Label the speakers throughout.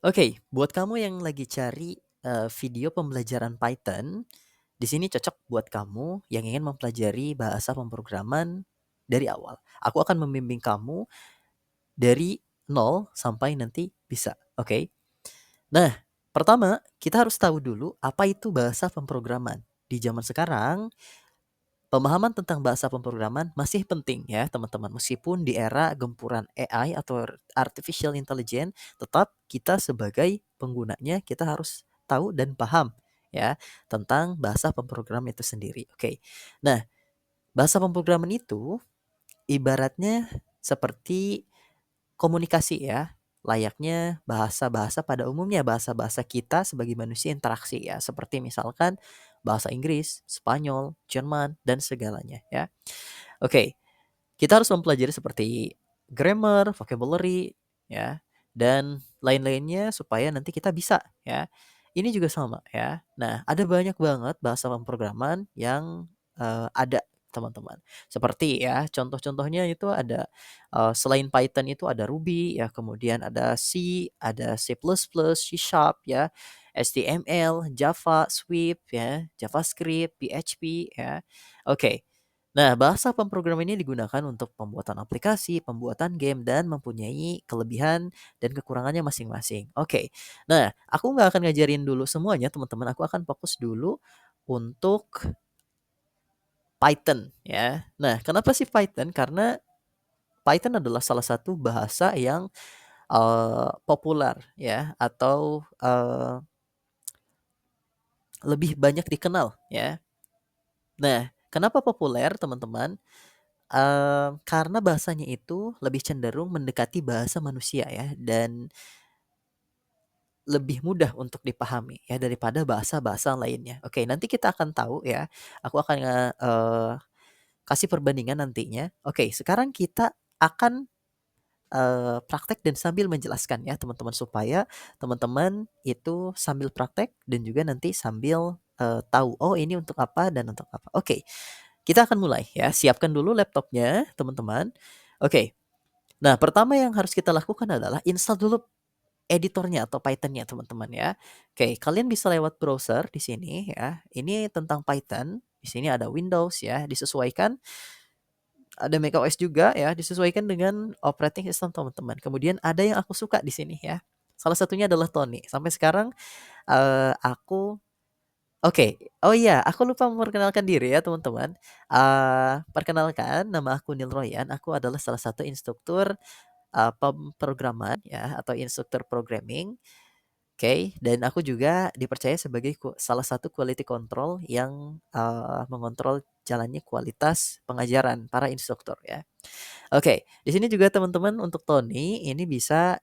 Speaker 1: Oke, buat kamu yang lagi cari, video pembelajaran Python, di sini cocok buat kamu yang ingin mempelajari bahasa pemrograman dari awal. Aku akan membimbing kamu dari nol sampai nanti bisa, oke? Nah, pertama kita harus tahu dulu apa itu bahasa pemrograman. Di zaman sekarang, pemahaman tentang bahasa pemrograman masih penting ya teman-teman. Meskipun di era gempuran AI atau artificial intelligence, tetap kita sebagai penggunanya kita harus tahu dan paham ya tentang bahasa pemrograman itu sendiri. Oke. Nah, bahasa pemrograman itu ibaratnya seperti komunikasi ya, layaknya bahasa-bahasa pada umumnya, bahasa-bahasa kita sebagai manusia interaksi ya, seperti misalkan bahasa Inggris, Spanyol, Jerman, dan segalanya ya. Oke, kita harus mempelajari seperti grammar, vocabulary ya, dan lain-lainnya supaya nanti kita bisa ya. Ini juga sama ya. Nah, ada banyak banget bahasa pemrograman yang ada teman-teman. Seperti ya, contoh-contohnya itu ada selain Python itu ada Ruby ya, kemudian ada C, ada C++, C Sharp ya, HTML, Java, Swift ya, JavaScript, PHP ya. Oke. Nah, bahasa pemrograman ini digunakan untuk pembuatan aplikasi, pembuatan game, dan mempunyai kelebihan dan kekurangannya masing-masing. Oke, nah aku nggak akan ngajarin dulu semuanya teman-teman, aku akan fokus dulu untuk Python ya. Nah, kenapa sih Python? Karena Python adalah salah satu bahasa yang populer ya, atau lebih banyak dikenal ya. Nah, kenapa populer teman-teman? Karena bahasanya itu lebih cenderung mendekati bahasa manusia ya, dan lebih mudah untuk dipahami ya daripada bahasa-bahasa lainnya. Oke, nanti kita akan tahu ya, aku akan kasih perbandingan nantinya. Oke, sekarang kita akan, praktek dan sambil menjelaskan ya teman-teman, supaya teman-teman itu sambil praktek dan juga nanti sambil, tahu, oh ini untuk apa dan untuk apa. Oke, kita akan mulai ya, siapkan dulu laptopnya teman-teman. Oke. Nah, pertama yang harus kita lakukan adalah install dulu editornya atau Python-nya teman-teman ya. Oke, kalian bisa lewat browser di sini ya. Ini tentang Python. Di sini ada Windows ya, disesuaikan. Ada macOS juga ya, disesuaikan dengan operating system teman-teman. Kemudian ada yang aku suka di sini ya. Salah satunya adalah Tony. Sampai sekarang aku oke. Oh iya, aku lupa memperkenalkan diri ya teman-teman. Perkenalkan, nama aku Neil Royan. Aku adalah salah satu instruktur pemrograman ya, atau instruktur programming. Oke, dan aku juga dipercaya sebagai salah satu quality control yang mengontrol jalannya kualitas pengajaran para instruktur ya. Oke, di sini juga teman-teman untuk Tony ini bisa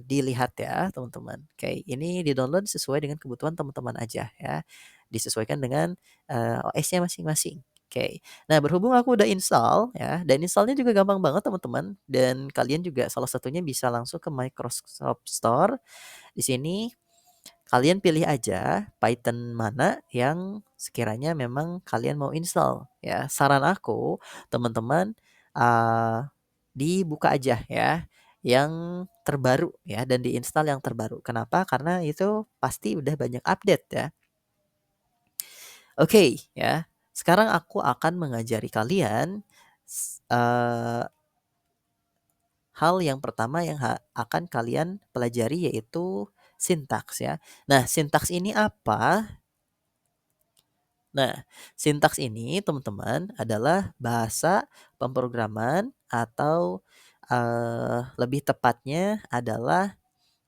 Speaker 1: dilihat ya teman-teman. Oke, ini di-download sesuai dengan kebutuhan teman-teman aja ya. Disesuaikan dengan OS-nya masing-masing. Oke. Nah, berhubung aku udah install ya, dan installnya juga gampang banget teman-teman, dan kalian juga salah satunya bisa langsung ke Microsoft Store. Di sini kalian pilih aja Python mana yang sekiranya memang kalian mau install ya. Saran aku teman-teman, eee, dibuka aja ya yang terbaru ya, dan diinstal yang terbaru. Kenapa? Karena itu pasti udah banyak update ya. Oke ya, sekarang aku akan mengajari kalian hal yang pertama yang akan kalian pelajari, yaitu sintaks ya. Nah, sintaks ini apa? Nah, sintaks ini teman-teman adalah bahasa pemrograman atau lebih tepatnya adalah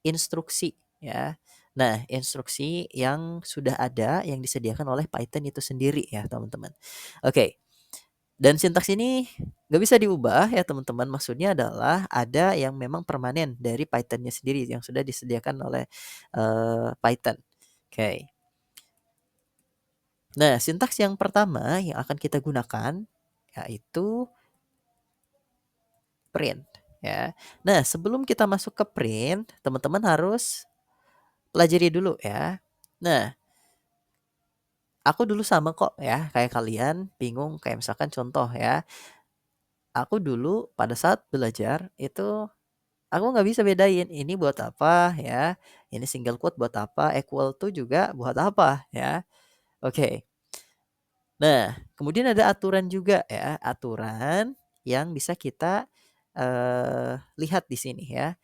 Speaker 1: instruksi ya. Nah, instruksi yang sudah ada yang disediakan oleh Python itu sendiri ya, teman-teman. Oke, dan sintaks ini nggak bisa diubah ya, teman-teman. Maksudnya adalah ada yang memang permanen dari Python-nya sendiri yang sudah disediakan oleh Python. Oke. Nah, sintaks yang pertama yang akan kita gunakan yaitu print ya. Nah, sebelum kita masuk ke print, teman-teman harus pelajari dulu ya. Nah, aku dulu sama kok ya kayak kalian, bingung kayak misalkan contoh ya. Aku dulu pada saat belajar itu Aku nggak bisa bedain ini buat apa ya, ini single quote buat apa, equal to juga buat apa ya. Oke. Nah, kemudian ada aturan juga ya, aturan yang bisa kita, lihat di sini ya.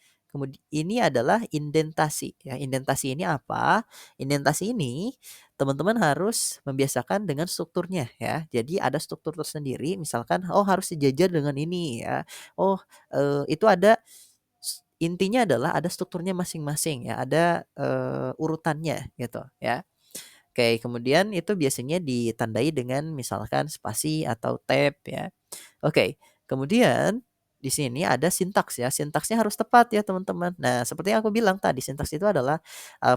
Speaker 1: Ini adalah indentasi ya, indentasi ini apa? Indentasi ini teman-teman harus membiasakan dengan strukturnya ya. Jadi ada struktur tersendiri misalkan, oh harus sejajar dengan ini ya. Oh, itu ada intinya adalah ada strukturnya masing-masing ya, ada, urutannya gitu ya. Oke, kemudian itu biasanya ditandai dengan misalkan spasi atau tab ya. Oke, kemudian di sini ada sintaks ya, sintaksnya harus tepat ya teman-teman. Nah, seperti yang aku bilang tadi, sintaks itu adalah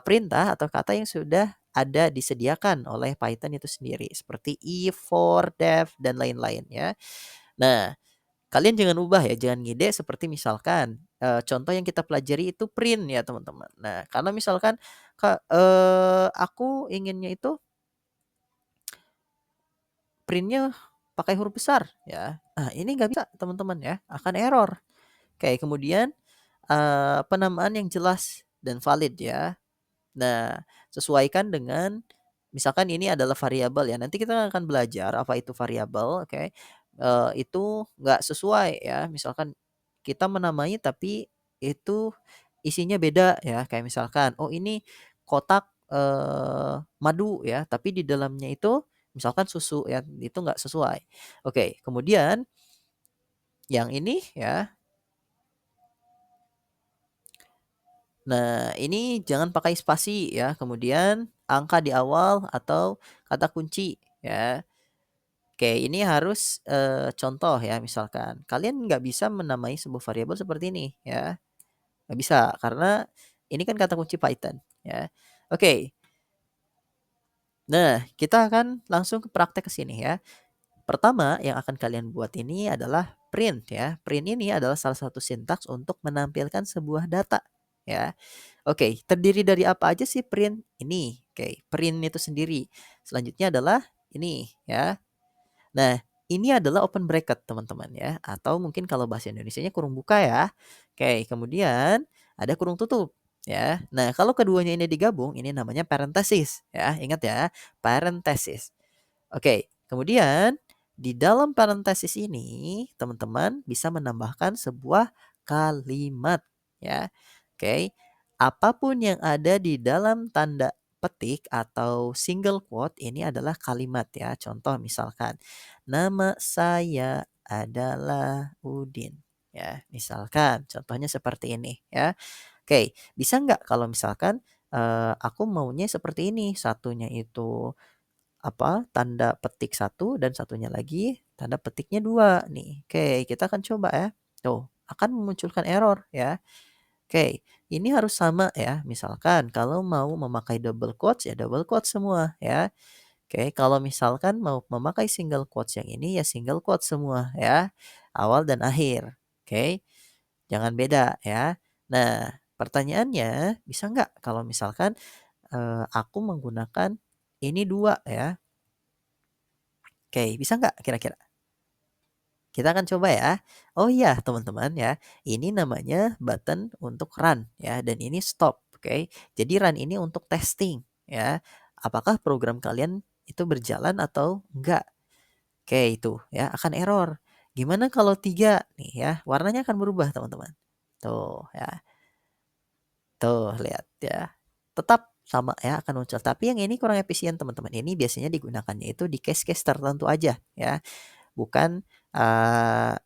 Speaker 1: perintah atau kata yang sudah ada disediakan oleh Python itu sendiri, seperti if, for, def, dan lain-lain ya. Nah, kalian jangan ubah ya, jangan ngide seperti misalkan contoh yang kita pelajari itu print ya teman-teman. Nah, karena misalkan aku inginnya itu printnya pakai huruf besar ya. Nah, ini nggak bisa teman-teman ya, akan error. Kayak kemudian, penamaan yang jelas dan valid ya. Nah, sesuaikan dengan misalkan ini adalah variabel ya, nanti kita akan belajar apa itu variabel, oke. Itu nggak sesuai ya, misalkan kita menamai tapi itu isinya beda ya, kayak misalkan, oh ini kotak, madu ya, tapi di dalamnya itu misalkan susu ya, itu nggak sesuai. Oke, kemudian yang ini ya, nah ini jangan pakai spasi ya, kemudian angka di awal atau kata kunci ya. Oke, ini harus, contoh ya misalkan, kalian nggak bisa menamai sebuah variabel seperti ini ya, nggak bisa karena ini kan kata kunci Python ya. Oke, nah kita akan langsung ke praktek ke sini ya. Pertama yang akan kalian buat ini adalah print ya. Print ini adalah salah satu sintaks untuk menampilkan sebuah data ya. Oke, terdiri dari apa aja sih print ini? Oke, print itu sendiri. Selanjutnya adalah ini ya. Nah, ini adalah open bracket teman-teman ya, atau mungkin kalau bahasa Indonesianya kurung buka ya. Oke, kemudian ada kurung tutup ya. Nah, kalau keduanya ini digabung ini namanya parenthesis ya. Ingat ya, parenthesis. Oke, kemudian di dalam parenthesis ini teman-teman bisa menambahkan sebuah kalimat ya. Oke, apapun yang ada di dalam tanda petik atau single quote ini adalah kalimat ya. Contoh misalkan, nama saya adalah Udin. Ya, misalkan contohnya seperti ini ya. Oke, bisa nggak kalau misalkan aku maunya seperti ini, satunya itu apa, tanda petik satu dan satunya lagi tanda petiknya 2 nih. Oke, kita akan coba ya. Tuh, akan memunculkan error ya. Oke, ini harus sama ya. Misalkan kalau mau memakai double quotes ya double quotes semua ya. Oke, kalau misalkan mau memakai single quotes yang ini ya single quotes semua ya. Awal dan akhir. Oke, jangan beda ya. Nah, pertanyaannya bisa nggak kalau misalkan aku menggunakan ini 2 ya. Oke, bisa nggak kira-kira? Kita akan coba ya. Oh iya teman-teman ya, ini namanya button untuk run ya, dan ini stop, oke. Jadi run ini untuk testing ya, apakah program kalian itu berjalan atau enggak. Oke itu ya, akan error. Gimana kalau 3 nih ya, warnanya akan berubah teman-teman. Tuh ya, tuh lihat ya. Tetap sama ya akan muncul, tapi yang ini kurang efisien teman-teman. Ini biasanya digunakannya itu di case-case tertentu aja ya. Bukan,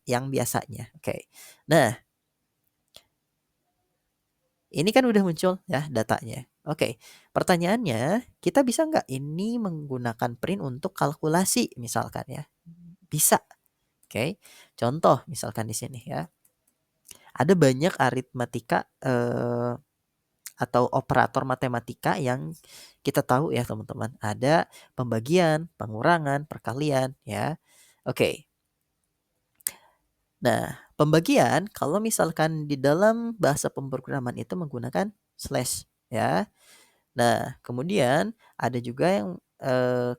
Speaker 1: yang biasanya, oke. Nah, ini kan udah muncul ya datanya. Oke, pertanyaannya, kita bisa nggak ini menggunakan print untuk kalkulasi misalkan ya? Bisa, oke. Contoh misalkan di sini ya, ada banyak aritmatika, atau operator matematika yang kita tahu ya teman-teman. Ada pembagian, pengurangan, perkalian ya. Oke. Nah, pembagian kalau misalkan di dalam bahasa pemrograman itu menggunakan slash ya. Nah, kemudian ada juga yang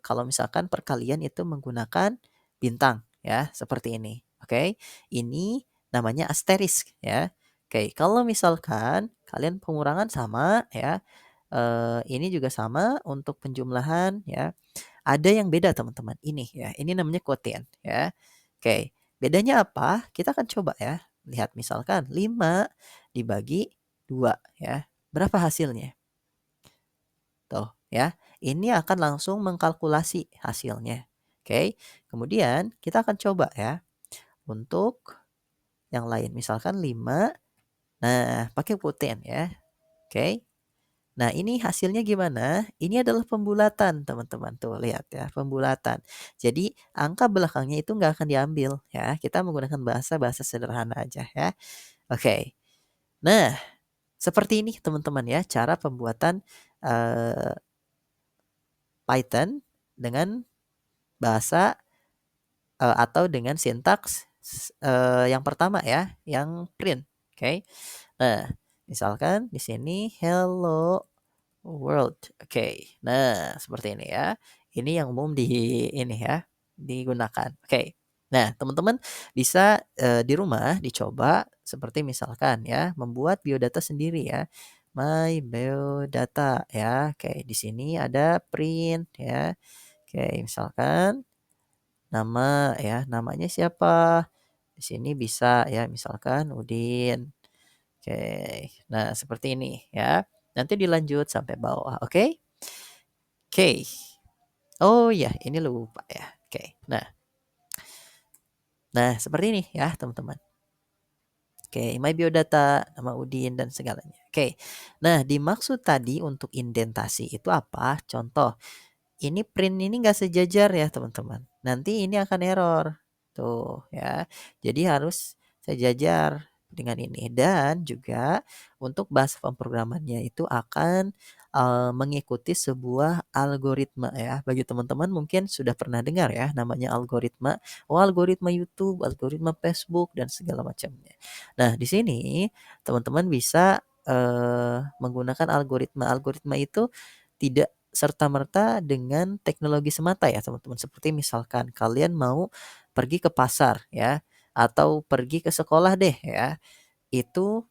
Speaker 1: kalau misalkan perkalian itu menggunakan bintang ya, seperti ini. Oke. Ini namanya asterisk ya. Oke, kalau misalkan kalian pengurangan sama ya, ini juga sama untuk penjumlahan ya, ada yang beda teman-teman, ini ya, ini namanya quotient ya. Oke, bedanya apa? Kita akan coba ya, lihat misalkan 5 dibagi 2 ya, berapa hasilnya? Tuh ya, ini akan langsung mengkalkulasi hasilnya. Oke, kemudian kita akan coba ya, untuk yang lain, misalkan 5, nah pakai quotient ya, oke. Nah, ini hasilnya gimana? Ini adalah pembulatan, teman-teman. Tuh, lihat ya, pembulatan. Jadi, angka belakangnya itu nggak akan diambil ya. Kita menggunakan bahasa-bahasa sederhana aja ya. Oke. Nah, seperti ini teman-teman ya, cara pembuatan eh, Python dengan bahasa atau dengan sintaks yang pertama ya, yang print. Oke. Nah, misalkan di sini hello world. Oke. Nah, seperti ini ya. Ini yang umum di ini ya, digunakan. Oke. Nah, teman-teman bisa di rumah dicoba seperti misalkan ya, membuat biodata sendiri ya. My biodata ya. Oke, di sini ada print ya. Oke, misalkan nama ya, namanya siapa? Di sini bisa ya, misalkan Udin. Oke. Nah, seperti ini ya. Nanti dilanjut sampai bawah, oke? Oke. Oh ya, ini lupa ya. Oke. Nah, seperti ini ya, teman-teman. Oke, my biodata, nama Udin dan segalanya. Oke. Nah, dimaksud tadi untuk indentasi itu apa? Contoh, ini print ini nggak sejajar ya teman-teman. Nanti ini akan error. Tuh ya. Jadi harus sejajar dengan ini. Dan juga untuk bahasa pemrogramannya itu akan mengikuti sebuah algoritma ya. Bagi teman-teman mungkin sudah pernah dengar ya namanya algoritma. Oh, algoritma YouTube, algoritma Facebook dan segala macamnya. Nah, di sini teman-teman bisa menggunakan algoritma. Algoritma itu tidak serta-merta dengan teknologi semata ya teman-teman. Seperti misalkan kalian mau pergi ke pasar ya, atau pergi ke sekolah deh ya. Itu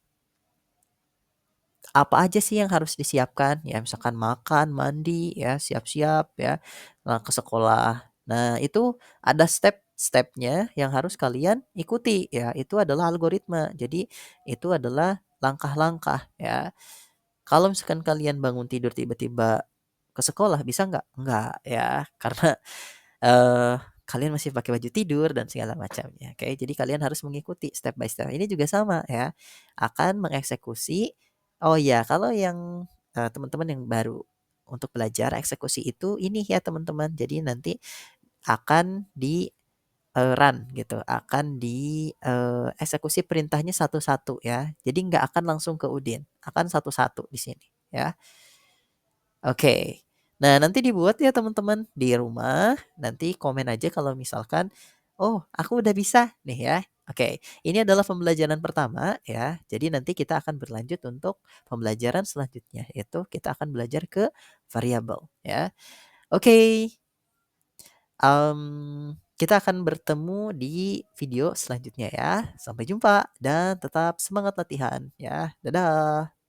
Speaker 1: apa aja sih yang harus disiapkan? Ya misalkan makan, mandi ya, siap-siap ya, ke sekolah. Nah itu ada step-stepnya yang harus kalian ikuti ya, itu adalah algoritma. Jadi itu adalah langkah-langkah ya. Kalau misalkan kalian bangun tidur tiba-tiba ke sekolah bisa nggak? Nggak ya, karena Eee, kalian masih pakai baju tidur dan segala macamnya, oke. Jadi kalian harus mengikuti step by step. Ini juga sama ya, akan mengeksekusi oh ya, kalau yang, teman-teman yang baru untuk belajar eksekusi itu ini ya teman-teman, jadi nanti akan di, run gitu, akan di, eksekusi perintahnya satu-satu ya. Jadi nggak akan langsung ke Udin, akan satu-satu di sini ya. Oke. Nah, nanti dibuat ya teman-teman di rumah, nanti komen aja kalau misalkan, "Oh, aku udah bisa nih ya." Oke, ini adalah pembelajaran pertama ya. Jadi nanti kita akan berlanjut untuk pembelajaran selanjutnya, yaitu kita akan belajar ke variabel ya. Oke, kita akan bertemu di video selanjutnya ya. Sampai jumpa dan tetap semangat latihan ya. Dadah.